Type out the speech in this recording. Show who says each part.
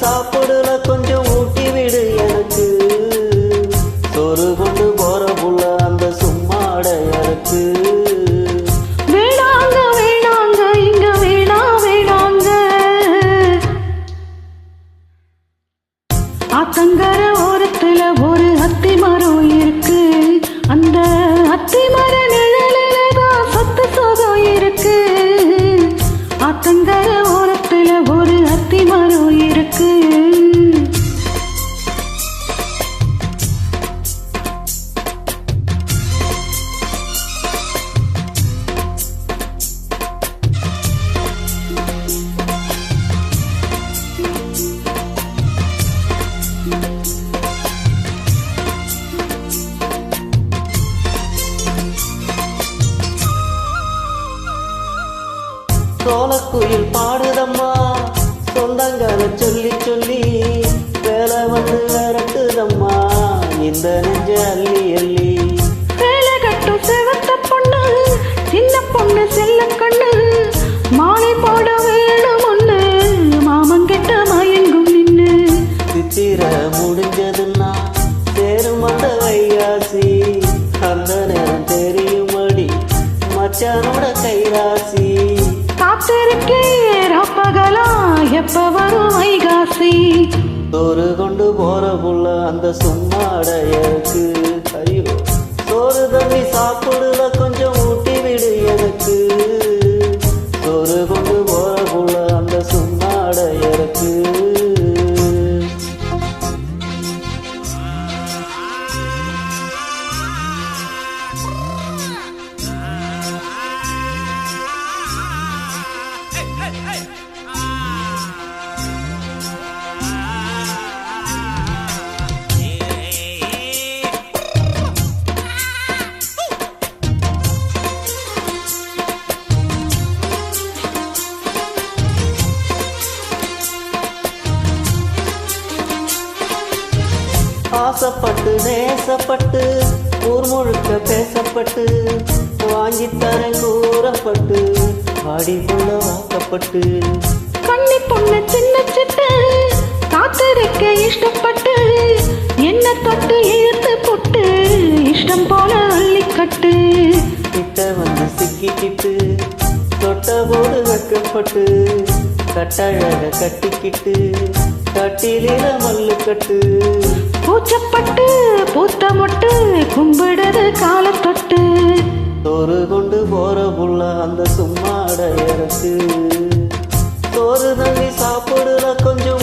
Speaker 1: சாப்பிடுல கொஞ்சம் ஊட்டி விடு எனக்கு. சோறு கொண்டு போற புள்ள அந்த சும்மாட எனக்கு.
Speaker 2: வேணாங்க வேணாங்க இங்க வேணாங்க. ஆத்தங்கர ஓரத்துல ஒரு அத்தி மரம் இருக்கு. அந்த அத்தி மர நிழலில்தான் சத்து சுகம் இருக்கு. ஆத்தங்கர ஓரத்துல ஒரு அத்தி மரம் இருக்கு.
Speaker 1: சோளக்குயில் பாடுதம்மா சொந்தங்களை சொல்லி சொல்லி. வேலை வந்து விரட்டுதம்மா இந்த நெஞ்ச அள்ளி அள்ளி.
Speaker 2: வேலை கட்டும் செவத்த பொண்ணு சின்ன பொண்ணு செல்ல கண்ணு. மாலை போட வேணும் ஒண்ணு மாமங்கிட்ட மயங்கும் நின்னு.
Speaker 1: சித்திர முடிஞ்சதுன்னா சேரும் அந்த வைகாசி. அந்த நேரம் தெரியுமடி மச்சானோட கைராசி.
Speaker 2: காத்திருக்கே ரப்பகலா எப்ப வரும் வைகாசி.
Speaker 1: சோறு கொண்டு போற புள்ள அந்த சும்மாட எனக்கு. ஐயோ சோறு தண்ணி சாப்பிடுல கொஞ்சம் ஊட்டி விடு எனக்கு. சோறு கொண்டு போற புள்ள அந்த சும்மாட எனக்கு. ஆசைப்பட்டு நேசப்பட்டு ஊர் முழுக்க பேசப்பட்டு வாங்கித்தரேன் கூறப்பட்டு வாடி புள்ள வாக்கப்பட்டு.
Speaker 2: கண்ணி பொண்ணு சின்ன சிட்டு காத்திருக்க இஷ்டப்பட்டு என்ன தொட்டு இழுத்து போட்டு இஷ்டம் போல அள்ளிக்கட்டு.
Speaker 1: கிட்ட வந்து சிக்கிக்கிட்டு தொட்ட போடு வைக்கப்பட்டு கட்டழக கட்டிக்கிட்டு கட்டிலில மல்லு கட்டு.
Speaker 2: பூச்சப்பட்டு பூத்த மொட்டு கும்பிடுது கால தொட்டு.
Speaker 1: சோறு கொண்டு போற புள்ள அந்த சும்மாட எனக்கு. சோறு தண்ணி சாப்பிடுல கொஞ்சம்